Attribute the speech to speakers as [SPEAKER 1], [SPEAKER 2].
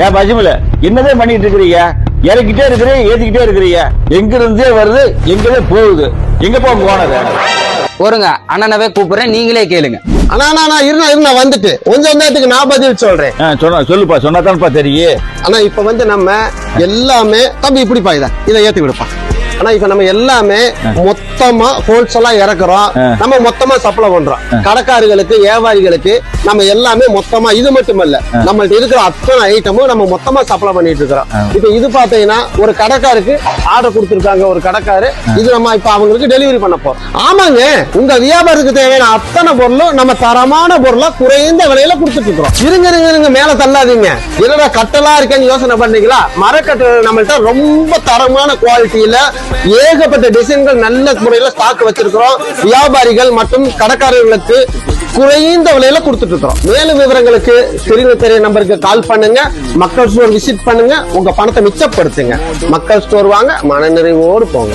[SPEAKER 1] ஏன் பசுமல என்னதே பண்ணிட்டு இருக்கிறீங்க? இறக்கிட்டே இருக்கிறீங்க, ஏத்திக்கிட்டே இருக்கிறீங்க. எங்க இருந்தே வருது, எங்கதே போகுது. எங்க போனது?
[SPEAKER 2] போருங்க, அண்ணனவே கூப்பிடுறேன், நீங்களே கேளுங்க.
[SPEAKER 3] அண்ணா நான் இருந்தா வந்துட்டு கொஞ்சம் நேரத்துக்கு நான் பதில் சொல்றேன்.
[SPEAKER 1] சொல்லுப்பா, சொன்னாதான்ப்பா தெரியும்.
[SPEAKER 3] ஆனா இப்ப நம்ம எல்லாமே தம்பி இப்படிப்பா இதை ஏத்தி விடுப்பா. ஆனா இப்ப நம்ம எல்லாமே மொத்தமா ஹோல்சேலா இறக்குறோம், நம்ம மொத்தமா சப்ளை பண்றோம். கடைக்காரர்களுக்கு, வியாபாரிகளுக்கு நம்ம எல்லாமே மொத்தமா, இது மட்டுமல்ல நம்மள்ட்ட இருக்கிற அத்தனை ஐட்டமும் நம்ம மொத்தமா சப்ளை பண்ணிட்டு இருக்கிறோம். இப்ப இது பாத்தீங்கன்னா ஒரு கடைக்காருக்கு ஆர்டர் கொடுத்திருக்காங்க, ஒரு கடைக்காரு, இது நம்ம இப்ப அவங்களுக்கு டெலிவரி பண்ண போறோம். ஆமாங்க, உங்க வியாபாரத்துக்கு தேவையான அத்தனை பொருளும் நம்ம தரமான பொருளா குறைந்த விலையில கொடுத்துட்டு இருக்கிறோம். இருங்க மேல தள்ளாதீங்க. என்னடா கட்டலா இருக்கேன்னு யோசனை பண்ணீங்களா? மரக்கட்டு நம்மள்ட்ட ரொம்ப தரமான குவாலிட்டியில ஏகப்பட்ட டிசைன்கள் நல்ல முறையில ஸ்டாக் வச்சிருக்கிறோம். வியாபாரிகள் மற்றும் கடைக்காரர்களுக்கு குறைந்த விலையில கொடுத்துட்டு இருக்கிறோம். மேலும் விவரங்களுக்கு தெரிய நம்பருக்கு கால் பண்ணுங்க. மக்கள் ஸ்டோர் விசிட் பண்ணுங்க, உங்க பணத்தை மிச்சப்படுத்துங்க. மக்கள் ஸ்டோர் வாங்க, மனநிறைவோடு போங்க.